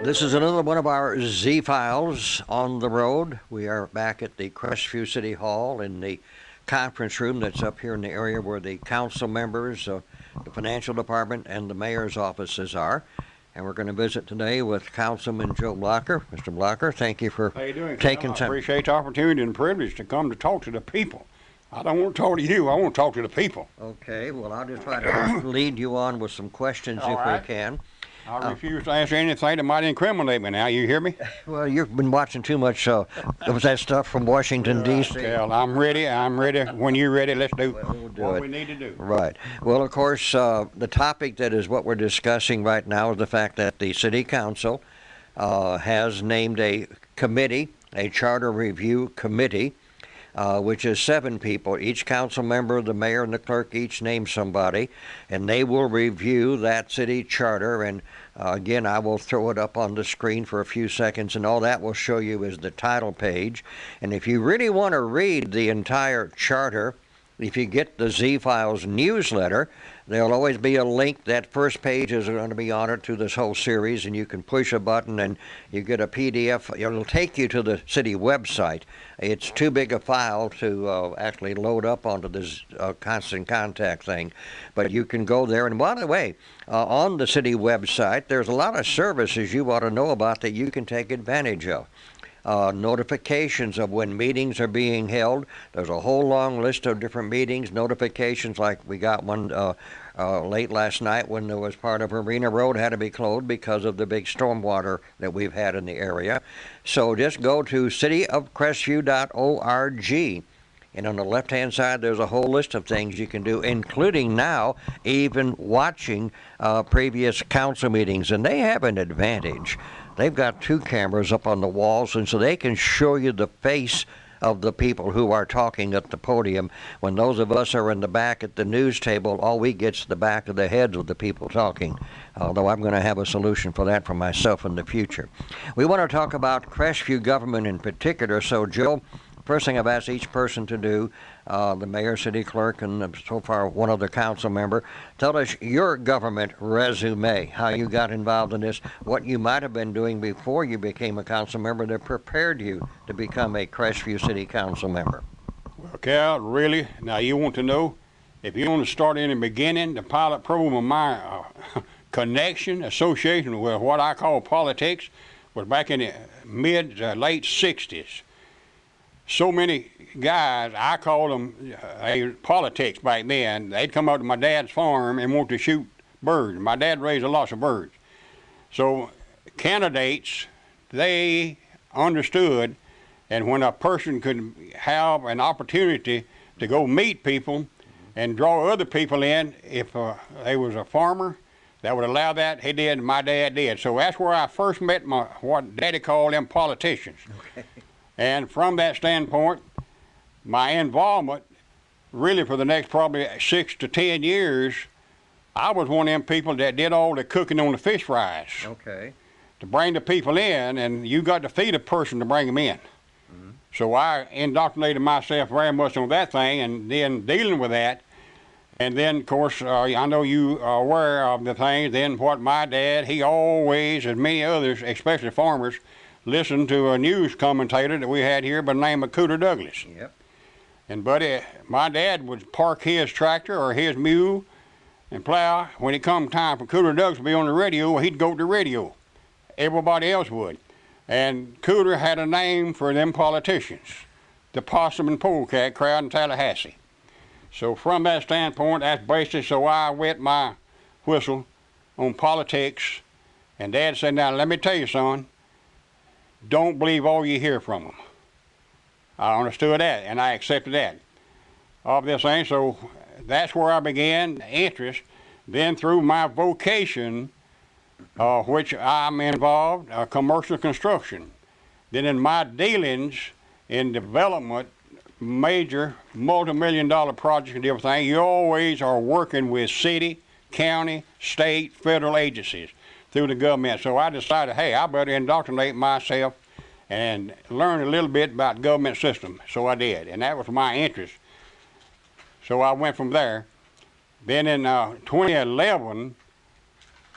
This is another one of our Z Files on the road. We are back at the Crestview City Hall in the conference room that's up here in the area where the council members, the financial department, and the mayor's offices are. And we're going to visit today with Councilman Joe Blocker. Mr. Blocker, thank you for taking time. I appreciate the opportunity and privilege to come to talk to the people. I don't want to talk to you. I want to talk to the people. Okay, well, I'll just try to lead you on with some questions if we can. I refuse to answer anything that might incriminate me now. You hear me? Well, you've been watching too much was that stuff from Washington, D.C. Well, I'm ready. When you're ready, let's do what we need to do. Right. Well, of course, the topic that is what we're discussing right now is the fact that the City Council has named a committee, a charter review committee, which is 7 people. Each council member, the mayor, and the clerk each name somebody, and they will review that city charter. And again, I will throw it up on the screen for a few seconds, and all that will show you is the title page. And if you really want to read the entire charter, if you get the Z-Files newsletter, there'll always be a link. That first page is going to be on it to this whole series, and you can push a button and you get a PDF. It'll take you to the city website. It's too big a file to actually load up onto this constant contact thing, but you can go there. And by the way, on the city website, there's a lot of services you ought to know about that you can take advantage of. Notifications of when meetings are being held. There's a whole long list of different meetings, notifications, like we got one late last night when there was part of Arena Road had to be closed because of the big stormwater that we've had in the area. So just go to cityofcrestview.org. And on the left-hand side, there's a whole list of things you can do, including now even watching previous council meetings. And they have an advantage. They've got 2 cameras up on the walls, and so they can show you the face of the people who are talking at the podium. When those of us are in the back at the news table, all we get's the back of the heads of the people talking, although I'm going to have a solution for that for myself in the future. We want to talk about Crestview government in particular. So, Joe, first thing I've asked each person to do, the mayor, city clerk, and so far one other council member, tell us your government resume, how you got involved in this, what you might have been doing before you became a council member that prepared you to become a Crestview City Council member. Well, Cal, really, now you want to know, if you want to start in the beginning, the pilot program of my association with what I call politics was back in the late 60s. So many guys, I called them politics back then, they'd come out to my dad's farm and want to shoot birds. My dad raised a lot of birds. So candidates, they understood, and when a person could have an opportunity to go meet people and draw other people in, if they was a farmer, that would allow that, he did, and my dad did. So that's where I first met what Daddy called them politicians. Okay. And from that standpoint, my involvement, really for the next probably 6 to 10 years, I was one of them people that did all the cooking on the fish fries. Okay. To bring the people in, and you got to feed a person to bring them in. Mm-hmm. So I indoctrinated myself very much on that thing, and then dealing with that. And then, of course, I know you are aware of the things. Then what my dad, he always, as many others, especially farmers, listened to a news commentator that we had here by the name of Cooter Douglas. Yep. And buddy, my dad would park his tractor or his mule and plow. When it come time for Cooter Douglas to be on the radio, he'd go to the radio. Everybody else would. And Cooter had a name for them politicians, the possum and polecat crowd in Tallahassee. So from that standpoint, that's basically, so I wet my whistle on politics. And Dad said, now let me tell you, son, don't believe all you hear from them. I understood that, and I accepted that of this thing. So that's where I began interest. Then through my vocation, which I'm involved, commercial construction. Then in my dealings in development, major multi-million-dollar projects and everything, you always are working with city, county, state, federal agencies through the government. So I decided, hey, I better indoctrinate myself and learn a little bit about the government system. So I did, and that was my interest. So I went from there. Then in 2011,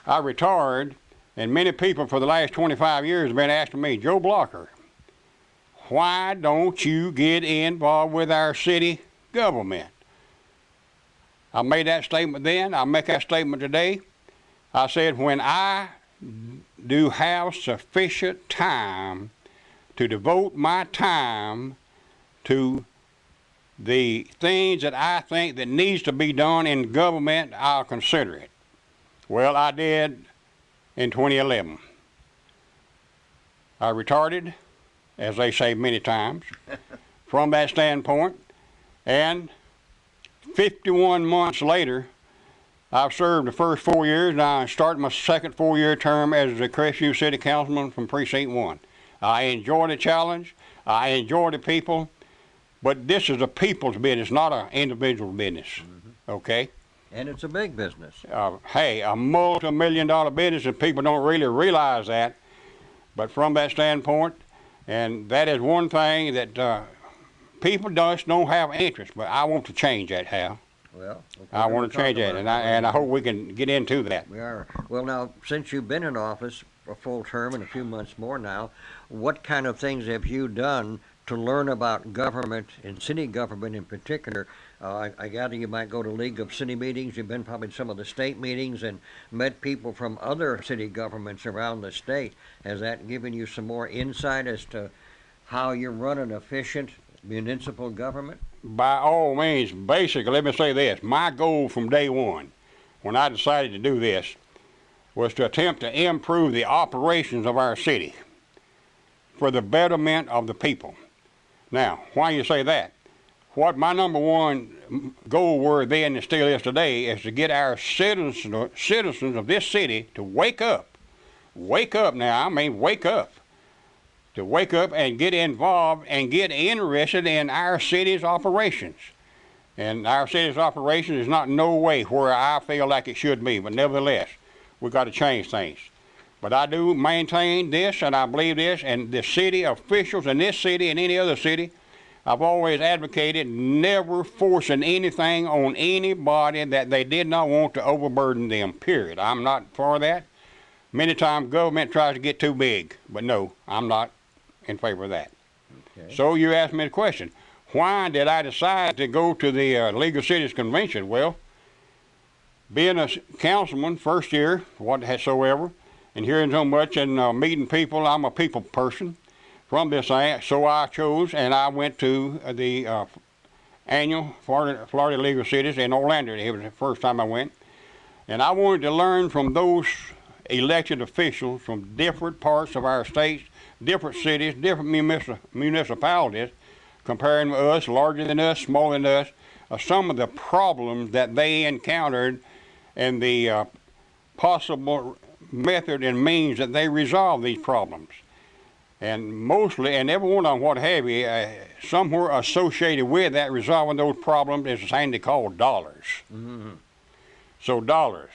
I retired And many people for the last 25 years have been asking me, Joe Blocker, why don't you get involved with our city government? I made that statement then. I make that statement today. I said, when I do have sufficient time to devote my time to the things that I think that needs to be done in government, I'll consider it. Well, I did in 2011. I retired, as they say many times, from that standpoint, and 51 months later, I've served the first 4 years, and I started my second 4-year term as the Crestview City Councilman from Precinct 1. I enjoy the challenge, I enjoy the people, but this is a people's business, not an individual business, okay? And it's a big business. Hey, a multi-million-dollar business, and people don't really realize that. But from that standpoint, and that is one thing that people just don't have interest. But I want to change that, Hal. Well, I want to change that, and I hope we can get into that. We are. Well, now, since you've been in office a full term and a few months more now, what kind of things have you done to learn about government and city government in particular? I gather you might go to League of City meetings. You've been probably to some of the state meetings and met people from other city governments around the state. Has that given you some more insight as to how you run an efficient municipal government? By all means, basically, let me say this. My goal from day one, when I decided to do this, was to attempt to improve the operations of our city for the betterment of the people. Now, why you say that? What my number one goal were then and still is today is to get our citizens of this city to wake up. Wake up now, I mean wake up. To wake up and get involved and get interested in our city's operations. And our city's operation is not no way where I feel like it should be, but nevertheless, we've got to change things. But I do maintain this, and I believe this, and the city officials in this city and any other city, I've always advocated never forcing anything on anybody that they did not want to overburden them, period. I'm not for that. Many times government tries to get too big, but no, I'm not in favor of that. Okay. So you asked me the question, why did I decide to go to the League of Cities Convention? Well, being a councilman first year, whatsoever, and hearing so much and meeting people, I'm a people person from this thing, so I chose and I went to the annual Florida League of Cities in Orlando. It was the first time I went. And I wanted to learn from those elected officials from different parts of our states, different cities, different municipalities, comparing with us, larger than us, smaller than us, some of the problems that they encountered and the possible method and means that they resolve these problems. And mostly, and every one of them, what have you, somewhere associated with that resolving those problems is something they call dollars. Mm-hmm. So dollars.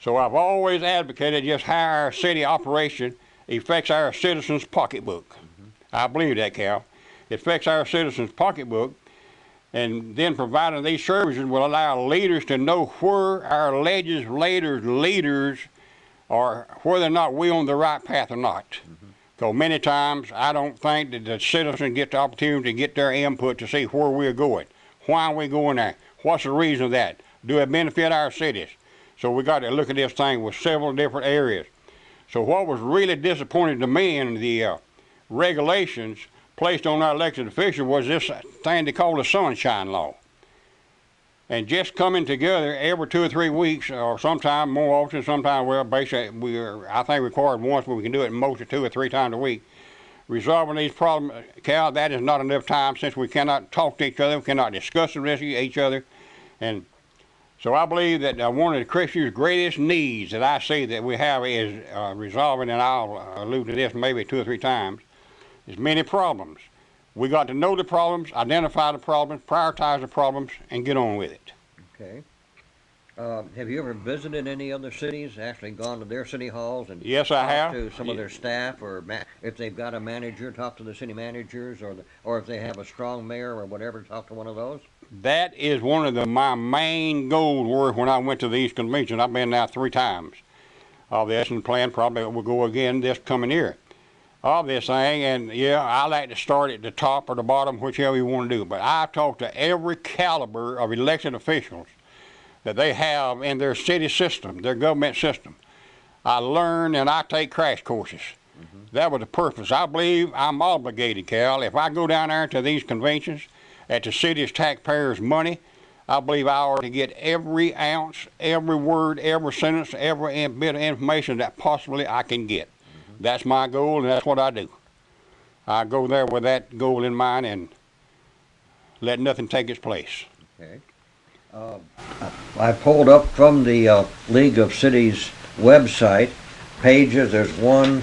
So I've always advocated just how our city operation affects our citizens' pocketbook. Mm-hmm. I believe that, Cal. It affects our citizens' pocketbook, and then providing these services will allow leaders to know where our leaders are, whether or not we're on the right path or not. Mm-hmm. So many times I don't think that the citizens get the opportunity to get their input to see where we're going. Why are we going there? What's the reason of that? Do it benefit our cities? So we got to look at this thing with several different areas. So what was really disappointing to me in the regulations placed on our elected officials was this thing they call the Sunshine Law. And just coming together every 2 or 3 weeks, or sometime more often, sometime, well, basically, I think required once, but we can do it mostly 2 or 3 times a week. Resolving these problems, Cal, that is not enough time since we cannot talk to each other, we cannot discuss it with each other. And so I believe that one of the Crestviews' greatest needs that I see that we have is resolving, and I'll allude to this maybe 2 or 3 times, is many problems. We got to know the problems, identify the problems, prioritize the problems, and get on with it. Okay. Have you ever visited any other cities, actually gone to their city halls and yes, I have. To some of their staff, or if they've got a manager, talk to the city managers, or if they have a strong mayor or whatever, talk to one of those? That is one of my main goals were when I went to these conventions. I've been now 3 times. of this, and plan probably will go again this coming year of this thing. And yeah, I like to start at the top or the bottom, whichever you want to do. But I've talked to every caliber of elected officials that they have in their city system, their government system. I learn and I take crash courses. That was the purpose. I believe I'm obligated, Cal. If I go down there to these conventions at the city's taxpayers' money, I believe I ought to get every ounce, every word, every sentence, every bit of information that possibly I can get. That's my goal, and that's what I do. I go there with that goal in mind and let nothing take its place. Okay. I pulled up from the League of Cities website pages. There's 1,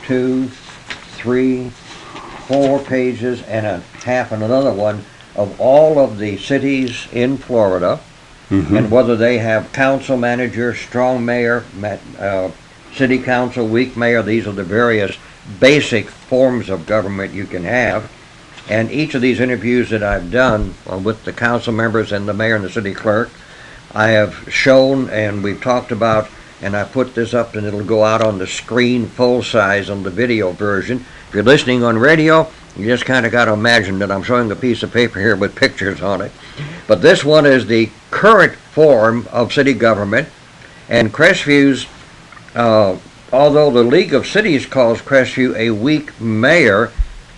2, 3, 4 pages and a half and another one of all of the cities in Florida, and whether they have council manager, strong mayor, city council, weak mayor. These are the various basic forms of government you can have. And each of these interviews that I've done with the council members and the mayor and the city clerk, I have shown and we've talked about, and I put this up and it'll go out on the screen full size on the video version. If you're listening on radio, you just kind of got to imagine that I'm showing a piece of paper here with pictures on it. But this one is the current form of city government, and Crestview's, although the League of Cities calls Crestview a weak mayor,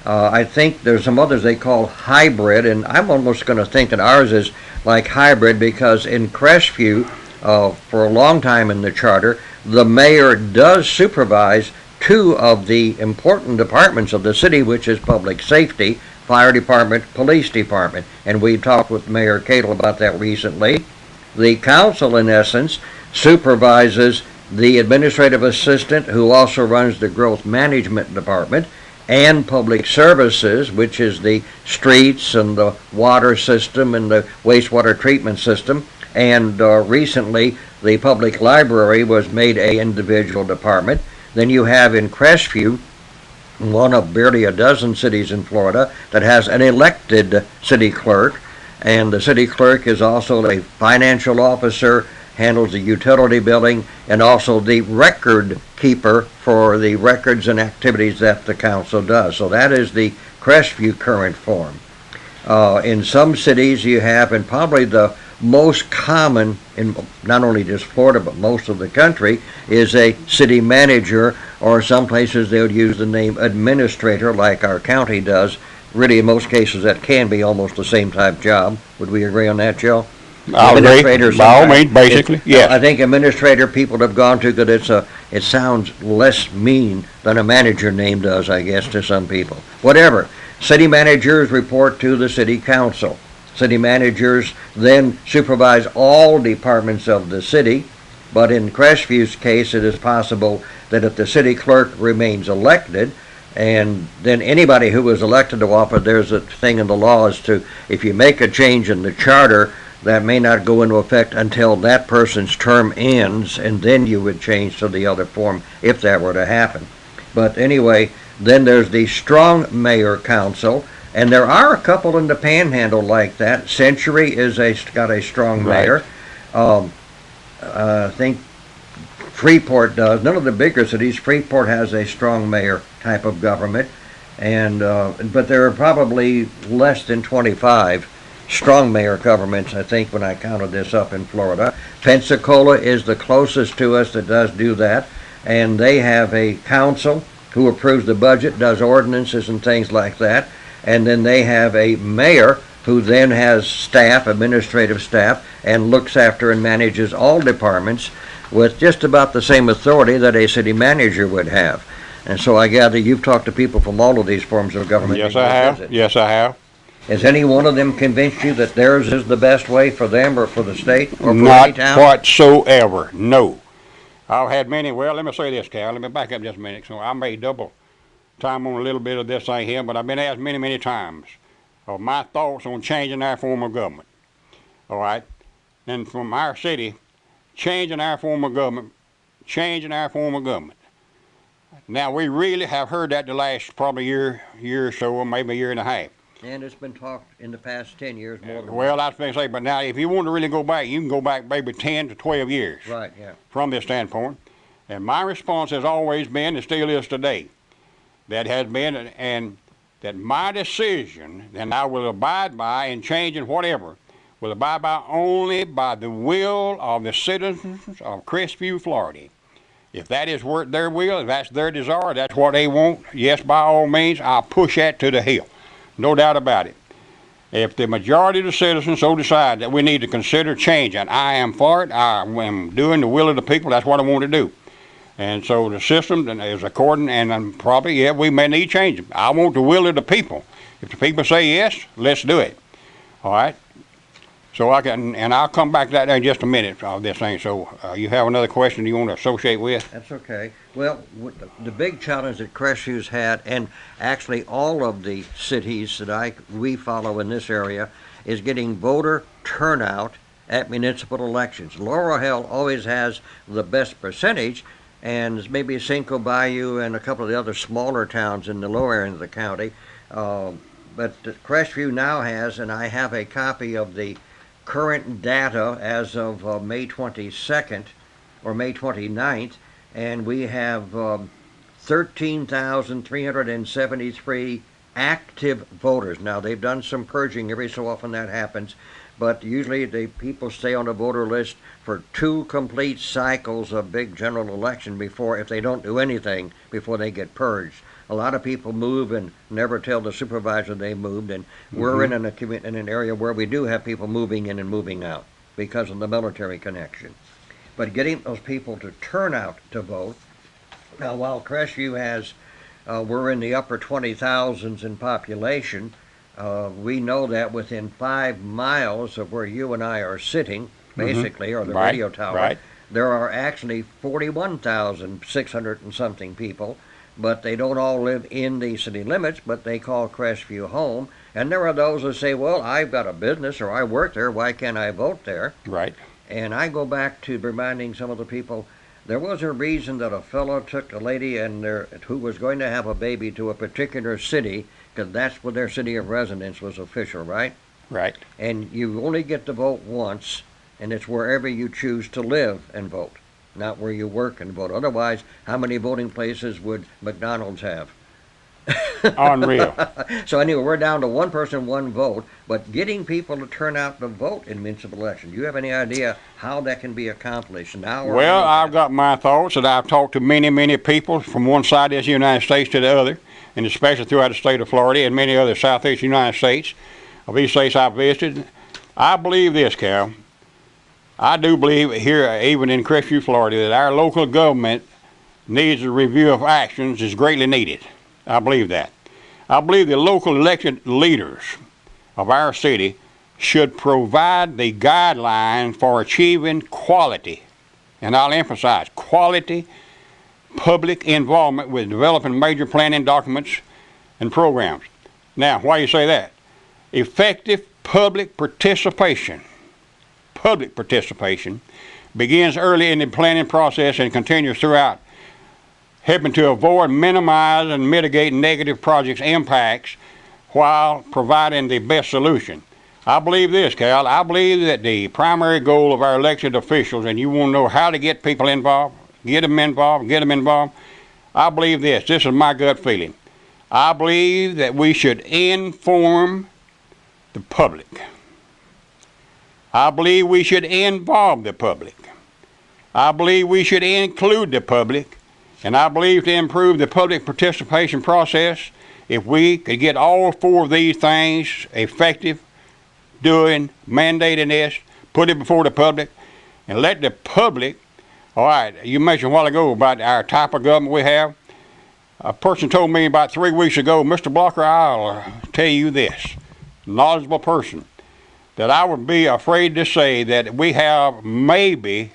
I think there's some others they call hybrid, and I'm almost going to think that ours is like hybrid, because in Crestview, for a long time in the charter, the mayor does supervise 2 of the important departments of the city, which is public safety, fire department, police department, and we talked with Mayor Cato about that recently. The council, in essence, supervises the administrative assistant, who also runs the growth management department, and public services, which is the streets and the water system and the wastewater treatment system. And recently, the public library was made a individual department. Then you have in Crestview, one of barely a dozen cities in Florida that has an elected city clerk, and the city clerk is also a financial officer, handles the utility billing, and also the record keeper for the records and activities that the council does. So that is the Crestview current form. In some cities you have, and probably the most common in not only just Florida but most of the country, is a city manager, or some places they would use the name administrator like our county does. Really, in most cases that can be almost the same type job. Would we agree on that, Joe? I'll agree. By all means, basically, yes. I think administrator people have gone to, because it sounds less mean than a manager name does, I guess, to some people. Whatever. City managers report to the city council. City managers then supervise all departments of the city, but in Crestview's case, it is possible that if the city clerk remains elected, and then anybody who was elected to office, there's a thing in the law as to, if you make a change in the charter, that may not go into effect until that person's term ends, and then you would change to the other form if that were to happen. But anyway, then there's the strong mayor council, and there are a couple in the Panhandle like that. Century got a strong mayor. I think Freeport does. None of the bigger cities. Freeport has a strong mayor type of government, and but there are probably less than 25 strong mayor governments, I think, when I counted this up in Florida. Pensacola is the closest to us that does do that, and they have a council who approves the budget, does ordinances and things like that, and then they have a mayor who then has staff, administrative staff, and looks after and manages all departments with just about the same authority that a city manager would have. And so I gather you've talked to people from all of these forms of government. Yes, I have. Yes, I have. Has any one of them convinced you that theirs is the best way for them or for the state or for Not any town? whatsoever, no. I've had many, well, let me say this, Cal, let me back up just a minute. So I made double time on a little bit of this thing here, but I've been asked many, many times of my thoughts on changing our form of government. All right? And from our city, changing our form of government, Now, we really have heard that the last probably year or so, or maybe a year and a half. And it's been talked in the past 10 years more than Well, I was going to say, but now if you want to really go back, you can go back maybe 10 to 12 years. Right, yeah. From this standpoint. And my response has always been, and still is today, that has been, and that my decision, and I will abide by in changing whatever, will abide by only by the will of the citizens of Crestview, Florida. If that is their will, if that's their desire, that's what they want, yes, by all means, I'll push that to the hill. No doubt about it. If the majority of the citizens so decide that we need to consider changing, I am for it. I am doing the will of the people. That's what I want to do. And so the system is according, and probably, yeah, we may need change. I want the will of the people. If the people say yes, let's do it. All right? So I can, and I'll come back to that in just a minute of this thing. So you have another question you want to associate with? That's okay. Well, the big challenge that Crestview's had, and actually all of the cities that we follow in this area, is getting voter turnout at municipal elections. Laurel Hill always has the best percentage, and maybe Cinco Bayou and a couple of the other smaller towns in the lower end of the county. But Crestview now has, and I have a copy of the current data as of May 22nd or May 29th, and we have 13,373 active voters. Now, they've done some purging every so often that happens, but usually the people stay on the voter list for 2 complete cycles of big general election before, if they don't do anything, before they get purged. A lot of people move and never tell the supervisor they moved, and we're in an area where we do have people moving in and moving out because of the military connection. But getting those people to turn out to vote, now while Crestview has, we're in the upper 20,000s in population, we know that within 5 miles of where you and I are sitting, basically, or the radio tower, there are actually 41,600 and something people. But they don't all live in the city limits, but they call Crestview home. And there are those who say, well, I've got a business or I work there, why can't I vote there? Right. And I go back to reminding some of the people, there was a reason that a fellow took a lady who was going to have a baby to a particular city, because that's where their city of residence was official, right? Right. And you only get to vote once, and it's wherever you choose to live and vote, not where you work and vote. Otherwise, how many voting places would McDonald's have? Unreal. So anyway, we're down to 1 person, 1 vote, but getting people to turn out to vote in municipal elections, do you have any idea how that can be accomplished now? Well, I've got my thoughts, and I've talked to many, many people from one side of the United States to the other, and especially throughout the state of Florida and many other southeast United States, of these states I've visited. I believe this, Cal. I do believe here, even in Crestview, Florida, that our local government needs a review of actions is greatly needed. I believe that. I believe the local elected leaders of our city should provide the guidelines for achieving quality, and I'll emphasize quality, public involvement with developing major planning documents and programs. Now, why do you say that? Effective public participation begins early in the planning process and continues throughout, helping to avoid, minimize, and mitigate negative projects' impacts while providing the best solution. I believe this, Cal. I believe that the primary goal of our elected officials, and you want to know how to get people involved, get them involved. I believe this. This is my gut feeling. I believe that we should inform the public. I believe we should involve the public. I believe we should include the public. And I believe to improve the public participation process, if we could get all 4 of these things effective, mandating this, put it before the public, and let the public, all right, you mentioned a while ago about our type of government we have. A person told me about 3 weeks ago, Mr. Blocker, I'll tell you this, knowledgeable person, that I would be afraid to say that we have maybe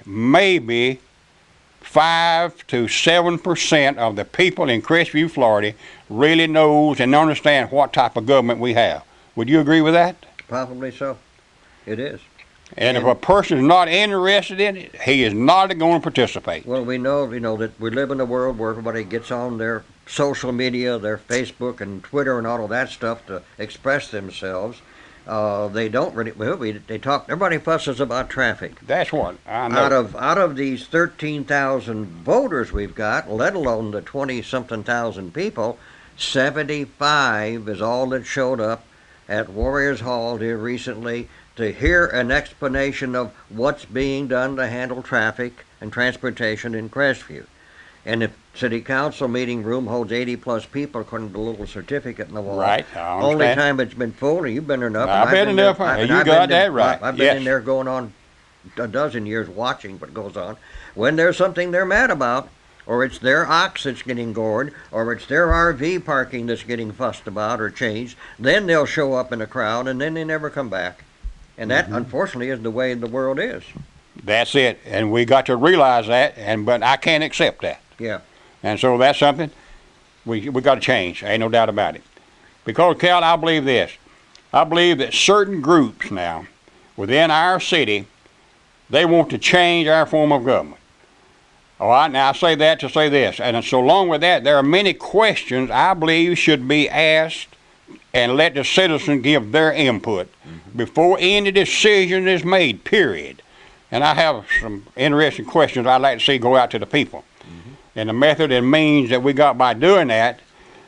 5 to 7% of the people in Crestview, Florida really knows and understand what type of government we have. Would you agree with that? Probably so. It is. And if a person is not interested in it, he is not going to participate. Well, we know that we live in a world where everybody gets on their social media, their Facebook and Twitter and all of that stuff to express themselves. They don't really. Well, they talk. Everybody fusses about traffic. That's what I know. Out of these 13,000 voters we've got, let alone the 20-something thousand people, 75 is all that showed up at Warriors Hall here recently to hear an explanation of what's being done to handle traffic and transportation in Crestview. And the city council meeting room holds 80-plus people, according to the little certificate in the wall. Right, I understand. Only time it's been full, and you've been there enough. I've been enough. You got that right. I've been in Yes. there going on a dozen years watching what goes on. When there's something they're mad about, or it's their ox that's getting gored, or it's their RV parking that's getting fussed about or changed, then they'll show up in a crowd, and then they never come back. And that, unfortunately, is the way the world is. That's it, and we got to realize that. But I can't accept that. Yeah. And so that's something we got to change. Ain't no doubt about it. Because, Cal, I believe this. I believe that certain groups now within our city, they want to change our form of government. All right, now I say that to say this. And so along with that, there are many questions I believe should be asked and let the citizens give their input before any decision is made, period. And I have some interesting questions I'd like to see go out to the people. And the method and means that we got by doing that,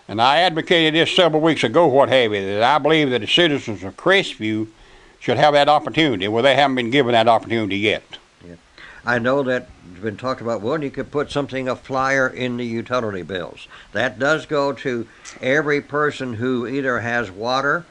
and I advocated this several weeks ago, what have you, that I believe that the citizens of Crestview should have that opportunity. Well, they haven't been given that opportunity yet. Yeah. I know that it's been talked about, well, you could put a flyer in the utility bills. That does go to every person who either has water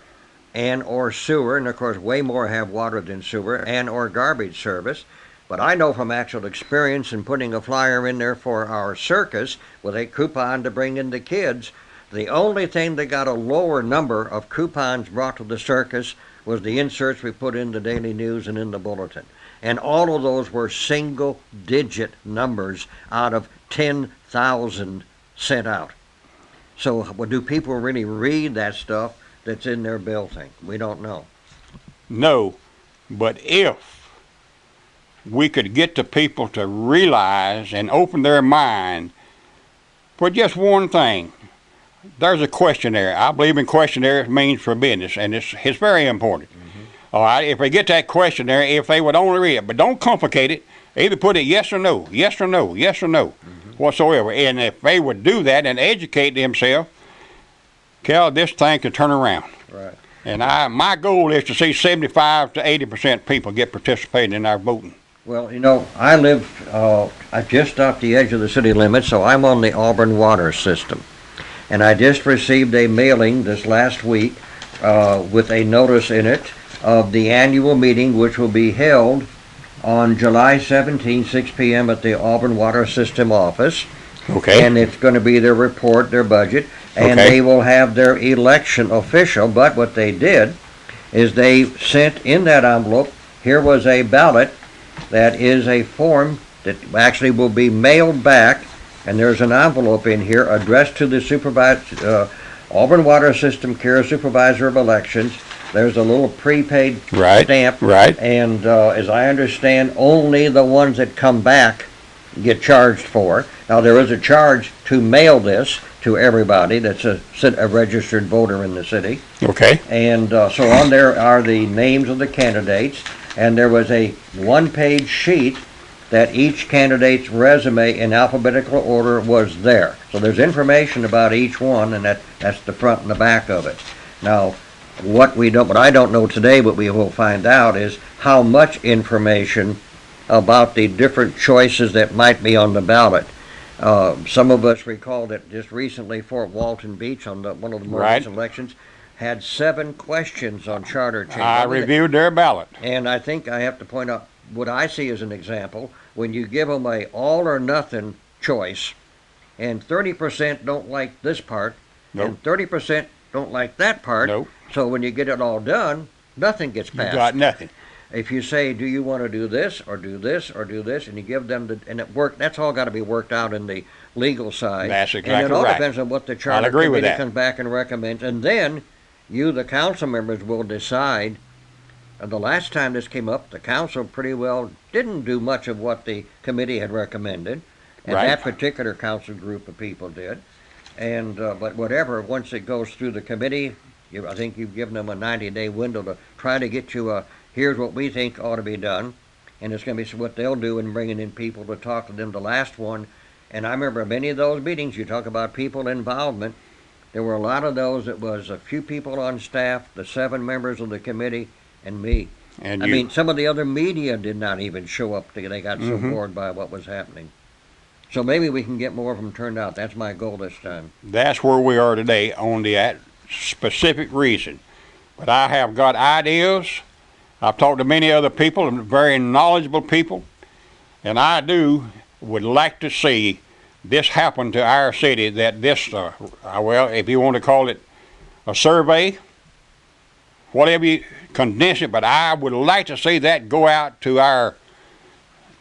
and or sewer, and of course way more have water than sewer, and or garbage service. But I know from actual experience in putting a flyer in there for our circus with a coupon to bring in the kids, the only thing that got a lower number of coupons brought to the circus was the inserts we put in the Daily News and in the Bulletin. And all of those were single-digit numbers out of 10,000 sent out. So do people really read that stuff that's in their bill thing? We don't know. No, but if we could get the people to realize and open their mind for just one thing. There's a questionnaire. I believe in questionnaires means for business, and it's very important. All right, if they get that questionnaire, if they would only read it, but don't complicate it. Either put it yes or no, yes or no, yes or no, whatsoever. And if they would do that and educate themselves, Cal, this thing could turn around. Right. And my goal is to see 75 to 80% people get participating in our voting. Well, you know, I live just off the edge of the city limits, so I'm on the Auburn water system. And I just received a mailing this last week with a notice in it of the annual meeting, which will be held on July 17, 6 p.m. at the Auburn Water System office. Okay. And it's going to be their report, their budget, and Okay. they will have their election official. But what they did is they sent in that envelope, here was a ballot that is a form that actually will be mailed back, and there's an envelope in here addressed to the Auburn Water System Care Supervisor of Elections. There's a little prepaid stamp, Right. and as I understand, only the ones that come back get charged for. Now, there is a charge to mail this to everybody that's a registered voter in the city. Okay. And so on there are the names of the candidates, and there was a one-page sheet that each candidate's resume in alphabetical order was there. So there's information about each one, and that's the front and the back of it. Now, what I don't know today, but we will find out, is how much information about the different choices that might be on the ballot. Some of us recall that just recently Fort Walton Beach on one of the more recent elections had 7 questions on charter change. I reviewed their ballot. And I think I have to point out what I see as an example. When you give them a all or nothing choice, and 30% don't like this part, and 30% don't like that part, so when you get it all done, nothing gets passed. You got nothing. If you say, do you want to do this, or do this, or do this, and you give them and that's all got to be worked out in the legal side. That's exactly right. And it all right. depends on what the charter committee comes back and recommends. And then you, the council members, will decide. And the last time this came up, the council pretty well didn't do much of what the committee had recommended. And that particular council group of people did. And but whatever, once it goes through the committee, I think you've given them a 90-day window to try to get you a, here's what we think ought to be done. And it's going to be what they'll do in bringing in people to talk to them. The last one, and I remember many of those meetings, you talk about people involvement. There were a lot of those. It was a few people on staff, the 7 members of the committee, and me. And I mean, some of the other media did not even show up. They got so bored by what was happening. So maybe we can get more of them turned out. That's my goal this time. That's where we are today on that specific reason. But I have got ideas. I've talked to many other people, very knowledgeable people, and I would like to see this happen to our city, that this, well, if you want to call it a survey, whatever you condense it, but I would like to see that go out to our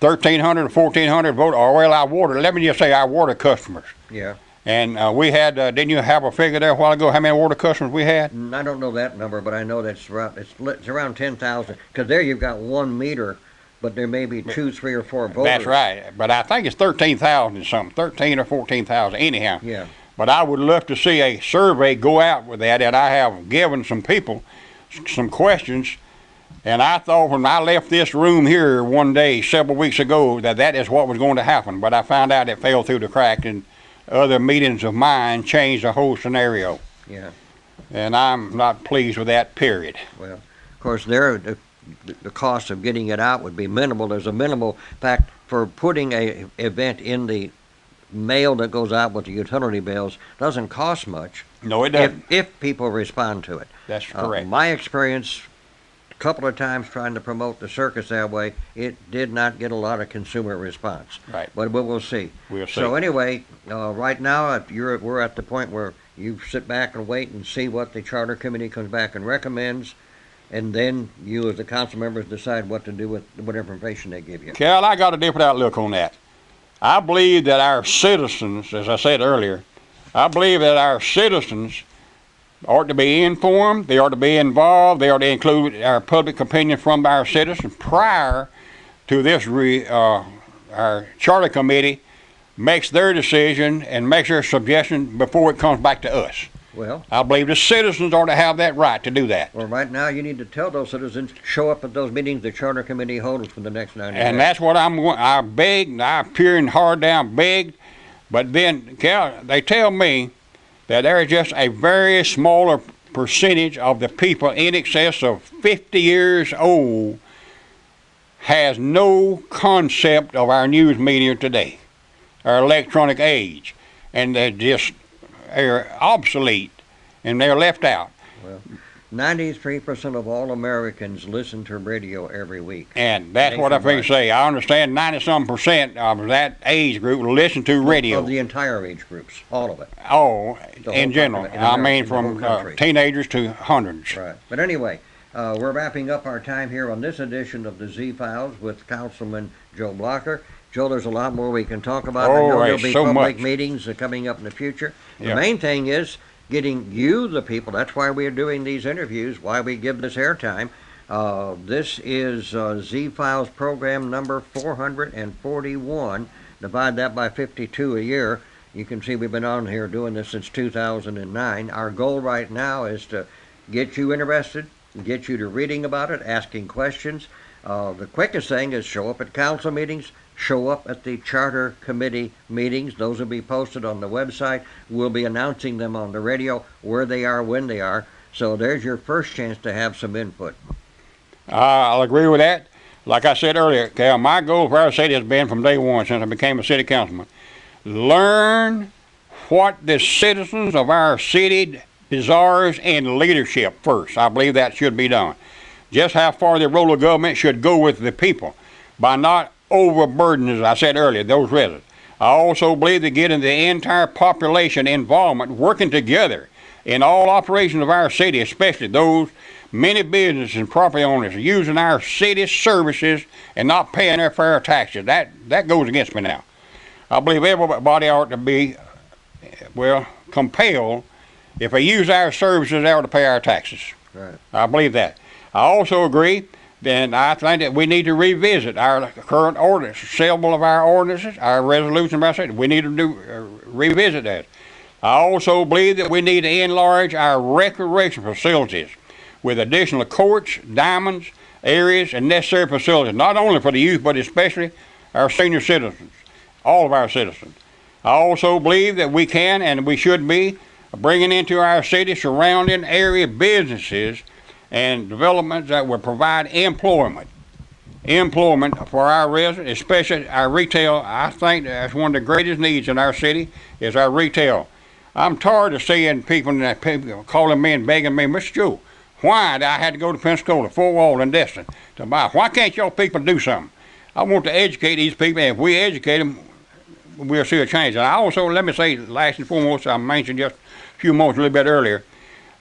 1,300 or 1,400 vote, or well, our water, let me just say our water customers. Yeah. And we had, didn't you have a figure there a while ago, how many water customers we had? I don't know that number, but I know that's around, it's around 10,000. Because there you've got 1 meter, but there may be 2, 3, or 4 voters. That's right. But I think it's 13,000 something, 13 or 14,000 anyhow. Yeah. But I would love to see a survey go out with that, and I have given some people some questions. And I thought when I left this room here one day several weeks ago that is what was going to happen. But I found out it fell through the crack, and other meetings of mine changed the whole scenario. Yeah. And I'm not pleased with that, period. Well, of course, the cost of getting it out would be minimal. There's a minimal fact for putting a event in the mail that goes out with the utility bills doesn't cost much. No, it doesn't. If people respond to it. That's correct. My experience, a couple of times trying to promote the circus that way, it did not get a lot of consumer response. Right. But we'll see. We'll see. So anyway, right now we're at the point where you sit back and wait and see what the charter committee comes back and recommends, and then you as the council members decide what to do with whatever information they give you. Cal, I got a different outlook on that. I believe that our citizens, as I said earlier, I believe that our citizens ought to be informed, they ought to be involved, they ought to include our public opinion from our citizens prior to this, our charter committee makes their decision and makes their suggestion before it comes back to us. Well, I believe the citizens ought to have that right to do that. Well, right now you need to tell those citizens, show up at those meetings the charter committee holds for the next 90 days. And that's what I begged, I peering hard down, begged, but then, Cal, they tell me that there is just a very smaller percentage of the people in excess of 50 years old has no concept of our news media today, our electronic age, and they're obsolete and they're left out. Well, 93% of all Americans listen to radio every week. And that's what I think say. I understand 90-some% of that age group listen to radio. Of the entire age groups, all of it. Oh, in general. I mean from teenagers to hundreds. Right. But anyway, we're wrapping up our time here on this edition of the Z-Files with Councilman Joe Blocker. Joe, there's a lot more we can talk about. I know there'll be so public much. meetings coming up in the future. The Yep. main thing is getting you, the people, that's why we're doing these interviews, why we give this airtime. This is Z-Files program number 441. Divide that by 52 a year. You can see we've been on here doing this since 2009. Our goal right now is to get you interested, get you to reading about it, asking questions. The quickest thing is show up at council meetings, show up at the charter committee meetings. Those will be posted on the website. We'll be announcing them on the radio, where they are, when they are. So there's your first chance to have some input. I'll agree with that. Like I said earlier, Cal, my goal for our city has been from day one since I became a city councilman. Learn what the citizens of our city desires in leadership first. I believe that should be done. Just how far the role of government should go with the people by not overburdening, as I said earlier, those residents. I also believe that getting the entire population involvement, working together in all operations of our city, especially those many businesses and property owners using our city services and not paying their fair taxes. That goes against me now. I believe everybody ought to be, well, compelled, if they use our services, they ought to pay our taxes. Right. I believe that. I also agree, then I think that we need to revisit our current ordinance, several of our ordinances, our resolution about it. We need to revisit that. I also believe that we need to enlarge our recreation facilities with additional courts, diamonds, areas, and necessary facilities, not only for the youth, but especially our senior citizens, all of our citizens. I also believe that we can and we should be bringing into our city surrounding area businesses and developments that will provide employment for our residents, especially our retail. I think that's one of the greatest needs in our city is our retail. I'm tired of seeing people calling me and begging me, Mr. Joe, why did I have to go to Pensacola, Fort Wall, and Destin to buy? Why can't y'all people do something? I want to educate these people, and if we educate them, we'll see a change. And I also, let me say, last and foremost, I mentioned just a few moments a little bit earlier,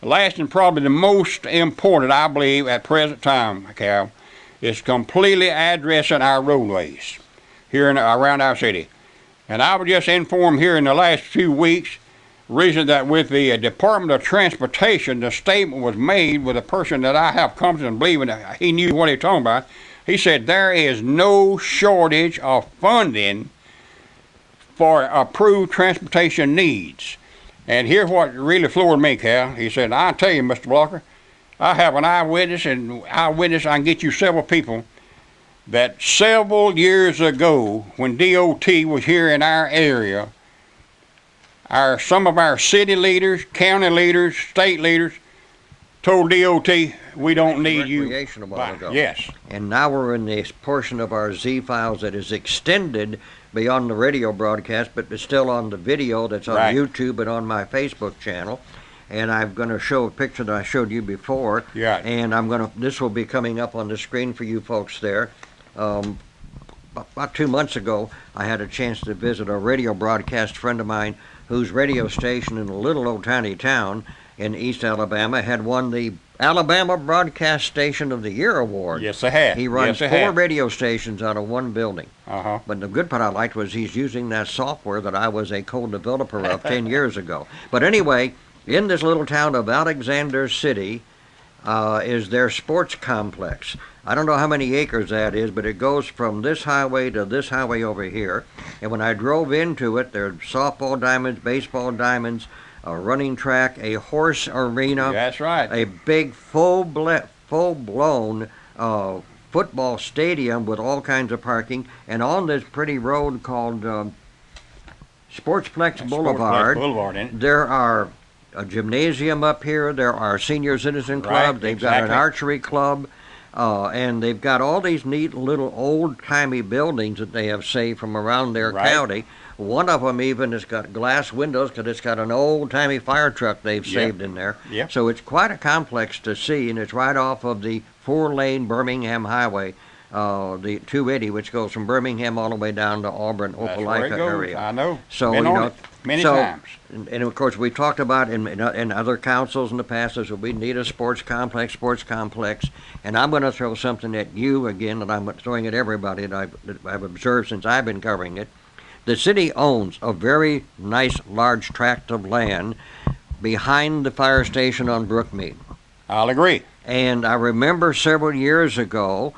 last and probably the most important, I believe, at present time, Cal, is completely addressing our roadways here around our city. And I was just informed here in the last few weeks, reason that with the Department of Transportation, the statement was made with a person that I have confidence in believing that he knew what he was talking about. He said there is no shortage of funding for approved transportation needs. And here's what really floored me, Cal. He said, I tell you, Mr. Blocker, I have an eyewitness, and I can get you several people that several years ago, when DOT was here in our area, some of our city leaders, county leaders, state leaders told DOT, we don't need you. Recreation a while ago. Yes. And now we're in this portion of our Z files that is extended beyond the radio broadcast, but it's still on the video that's on YouTube and on my Facebook channel. And I'm going to show a picture that I showed you before. Yeah. And this will be coming up on the screen for you folks there. About 2 months ago, I had a chance to visit a radio broadcast friend of mine whose radio station in a little old tiny town in East Alabama had won the Alabama Broadcast Station of the Year award. Yes, they have. He runs four radio stations out of one building. Uh-huh. But the good part I liked was he's using that software that I was a co-developer of 10 years ago. But anyway, in this little town of Alexander City is their sports complex. I don't know how many acres that is, but it goes from this highway to this highway over here. And when I drove into it, there's softball diamonds, baseball diamonds, a running track, a horse arena. That's right. A big full-blown football stadium with all kinds of parking. And on this pretty road called Sportsplex Boulevard, there are a gymnasium up here. There are senior citizen clubs. They've got an archery club. And they've got all these neat little old-timey buildings that they have saved from around their county. One of them even has got glass windows because it's got an old-timey fire truck they've saved in there. Yep. So it's quite a complex to see, and it's right off of the 4-lane Birmingham Highway, the 280, which goes from Birmingham all the way down to Auburn, Opelika area. I know. So, been on it many times. And of course, we talked about in other councils in the past is that we need a sports complex, and I'm going to throw something at you again that I'm throwing at everybody that I've observed since I've been covering it. The city owns a very nice large tract of land behind the fire station on Brookmead. I'll agree. And I remember several years ago,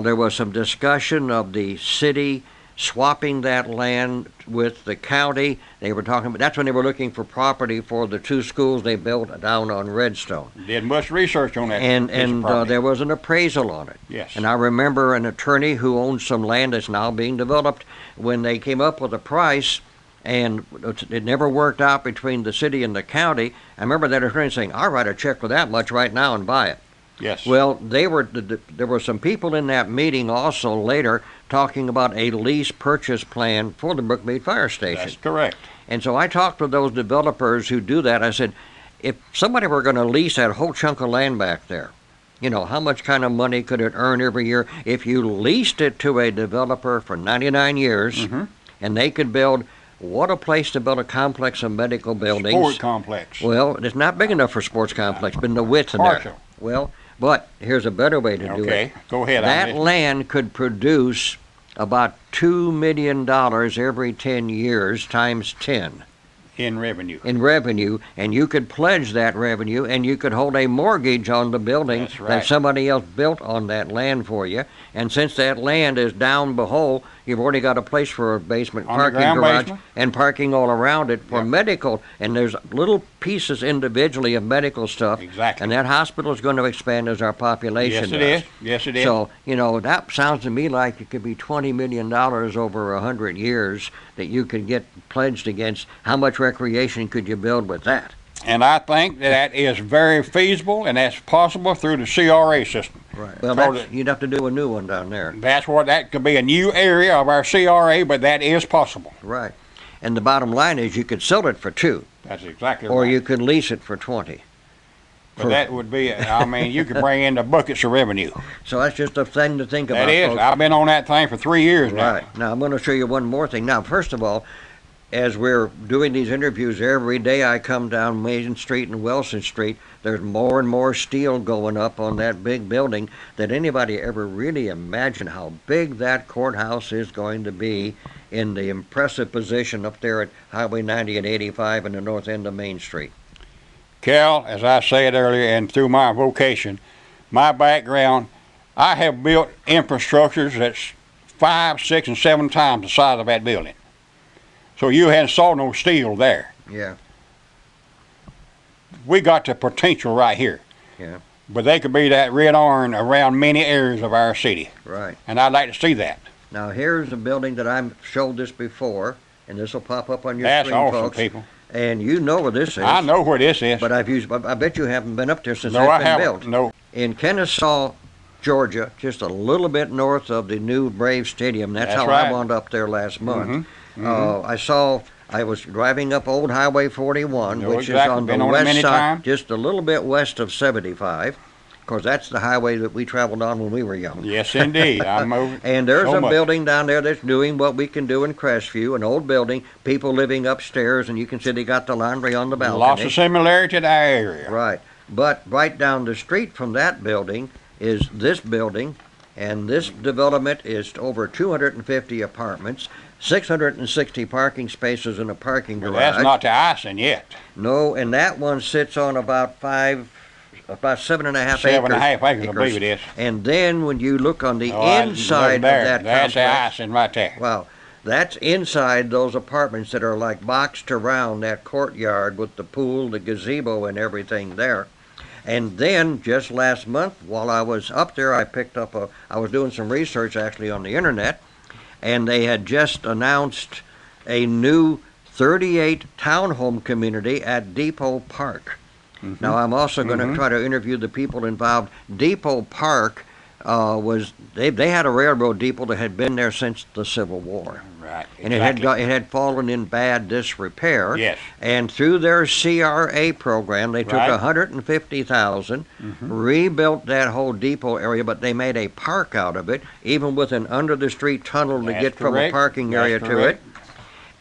there was some discussion of the city swapping that land with the county. They were talking about, that's when they were looking for property for the 2 schools they built down on Redstone. Did much research on that. And there was an appraisal on it. Yes. And I remember an attorney who owns some land that's now being developed, when they came up with a price, and it never worked out between the city and the county. I remember that attorney saying, I'll write a check for that much right now and buy it. Yes. Well, there were some people in that meeting also later talking about a lease purchase plan for the Brookmead Fire Station. That's correct. And so I talked with those developers who do that. I said, if somebody were going to lease that whole chunk of land back there, how much kind of money could it earn every year if you leased it to a developer for 99 years, and they could build, what a place to build a complex of medical buildings. Sport complex. Well, it's not big enough for sports complex, but in the width in there. Well, but here's a better way to do it. Okay, go ahead. That land could produce about $2 million every 10 years times 10. In revenue. And you could pledge that revenue, and you could hold a mortgage on the building that somebody else built on that land for you. And since that land is down below, you've already got a place for a basement parking Underground garage basement. and parking all around it for Yep. medical. And there's little pieces individually of medical stuff. Exactly. And that hospital is going to expand as our population Yes, does. it is. Yes, it is. So, that sounds to me like it could be $20 million over 100 years that you could get pledged against. How much recreation could you build with that? And I think that is very feasible, and that's possible through the CRA system. Right. Well, So you'd have to do a new one down there. that could be a new area of our CRA, but that is possible. Right. And the bottom line is you could sell it for 2, That's exactly or right. you could lease it for 20. But that would be, I mean, you could bring in the buckets of revenue. So that's just a thing to think about. That is. Folks. I've been on that thing for 3 years now. Right. Now I'm going to show you one more thing. Now, first of all, as we're doing these interviews every day, I come down Mason Street and Wilson Street. There's more and more steel going up on that big building. Did anybody ever really imagine how big that courthouse is going to be in the impressive position up there at Highway 90 and 85 in the north end of Main Street? Cal, as I said earlier, and through my vocation, my background, I have built infrastructures that's 5, 6, and 7 times the size of that building. So you hadn't saw no steel there. Yeah. We got the potential right here. Yeah. But they could be that red iron around many areas of our city. Right. And I'd like to see that. Now here's a building that I've showed this before, and this will pop up on your That's screen, awesome, folks. people. And you know where this is. I know where this is. But I bet you haven't been up there since No, that's I been haven't. built. No. In Kennesaw, Georgia, just a little bit north of the new Brave Stadium. That's how right. I wound up there last month. Mhm. I was driving up Old Highway 41, Know which is exactly. on the Been on it west many side, times. just a little bit west of 75. Of course, that's the highway that we traveled on when we were young. Yes, indeed. I'm over. And there's so a much. building down there that's doing what we can do in Crestview, an old building, people living upstairs, and you can see they got the laundry on the balcony. Lots of similarity to our area. Right. But right down the street from that building is this building, and this development is over 250 apartments, 660 parking spaces in a parking But garage. that's not the icing yet. No, and that one sits on about 7.5 acres. 7.5 acres, I believe it is. And then when you look on the Oh, I- inside of look there. that That's the complex, icing right there. wow, that's inside those apartments that are like boxed around that courtyard with the pool, the gazebo, and everything there. And then just last month, while I was up there, I was doing some research actually on the internet, and they had just announced a new 38 townhome community at Depot Park. Now I'm also going to try to interview the people involved. Depot Park they had a railroad depot that had been there since the Civil War. Right. And exactly. it had fallen in bad disrepair. Yes. And through their CRA program, they took Right. $150,000, rebuilt that whole depot area, but they made a park out of it, even with an under the street tunnel to That's get from a correct. parking That's area to correct. it.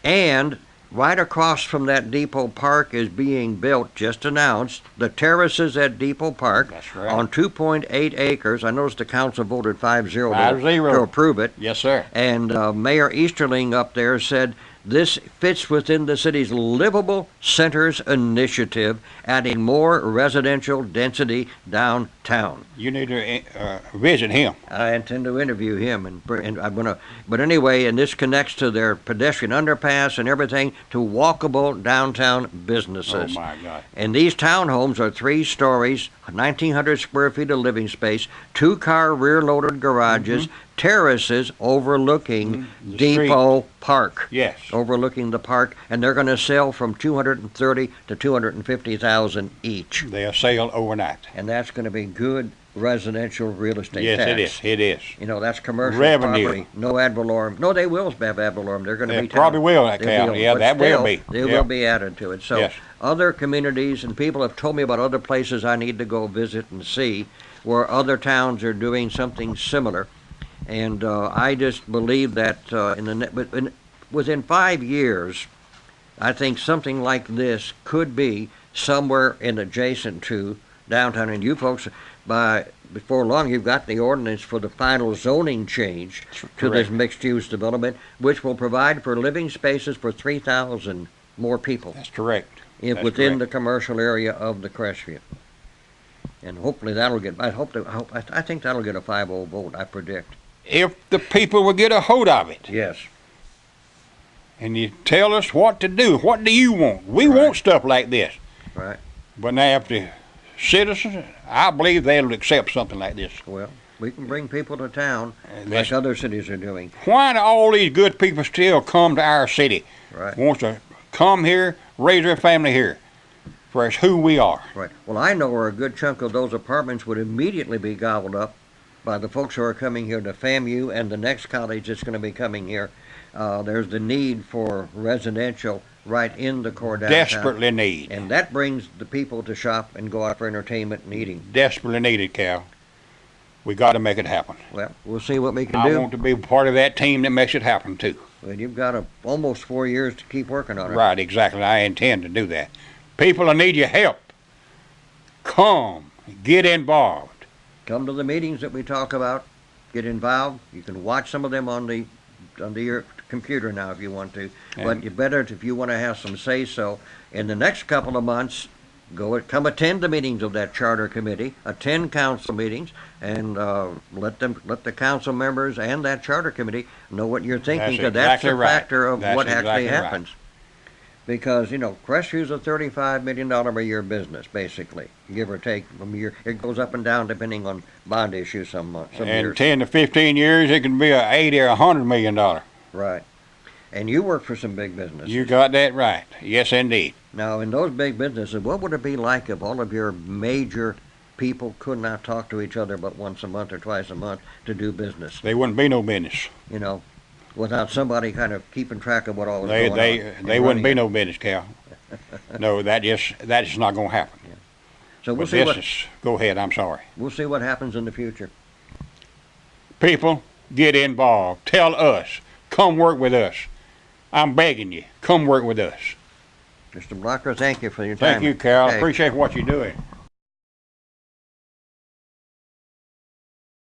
And right across from that Depot Park is being built, just announced, the terraces at Depot Park That's right. on 2.8 acres. I noticed the council voted 5-0 5-0. to approve it. Yes, sir. And Mayor Easterling up there said this fits within the city's Livable Centers initiative, adding more residential density downtown. You need to visit him. I intend to interview him, and I'm gonna. But anyway, and this connects to their pedestrian underpass and everything to walkable downtown businesses. Oh my God. And these townhomes are 3 stories, 1,900 square feet of living space, 2-car rear-loaded garages, terraces overlooking The Depot Park. Yes. Overlooking the park, and they're going to sell from $230,000 to $250,000 each, They'll sail overnight. and that's going to be good residential real estate Yes, tax. it is. It is. You know, that's commercial Revenue. property. No ad valorem. No, they will have ad valorem. They're going to They be probably will, They'll Cal. be- Yeah, but that will still, be. They Yeah. will be added to it. So Yes. other communities and people have told me about other places I need to go visit and see where other towns are doing something similar. And I just believe that within 5 years, I think something like this could be somewhere in adjacent to downtown. And you folks, before long, you've got the ordinance for the final zoning change to this Correct. mixed-use development, which will provide for living spaces for 3,000 more people That's correct. That's within correct. the commercial area of the Crestview. And hopefully that'll get. I think that'll get a 5-0 vote. I predict. if the people will get a hold of it. Yes. And you tell us what to do. What do you want? We Right. want stuff like this. Right. But now if the citizens, I believe they'll accept something like this. Well, we can bring people to town That's- like other cities are doing. Why do all these good people still come to our city? Right. Wants to come here, raise their family here. For it's who we are. Right. Well, I know where a good chunk of those apartments would immediately be gobbled up by the folks who are coming here to FAMU and the next college that's going to be coming here. There's the need for residential right in the core downtown. Desperately need. And that brings the people to shop and go out for entertainment and eating. Desperately needed, Cal. We got to make it happen. Well, we'll see what we can I do. want to be part of that team that makes it happen too. Well, you've got almost 4 years to keep working on it. Right, exactly. I intend to do that. People will need your help. Come, get involved. Come to the meetings that we talk about. Get involved. You can watch some of them on your computer now if you want to. But And- you better, if you want to have some say-so, in the next couple of months, come attend the meetings of that charter committee, attend council meetings, and let the council members and that charter committee know what you're thinking, because that's exactly a right. factor of That's what actually exactly right. happens. Because, Crestview's a $35 million a year business, basically, give or take from year. It goes up and down depending on bond issues some In years. 10 to 15 years, it can be a $80 or $100 million. Right. And you work for some big businesses. You got that right. Yes, indeed. Now, in those big businesses, what would it be like if all of your major people could not talk to each other but once a month or twice a month to do business? There wouldn't be no business. Without somebody kind of keeping track of what all is They going on. they and they wouldn't running be it. no business, Cal. No, that is not going to happen. So we'll But see this what is, go ahead. I'm sorry. we'll see what happens in the future. People, get involved. Tell us. Come work with us. I'm begging you. Come work with us. Mr. Blocker, thank you for your time. Thank you, Cal. Okay. Appreciate what you're doing.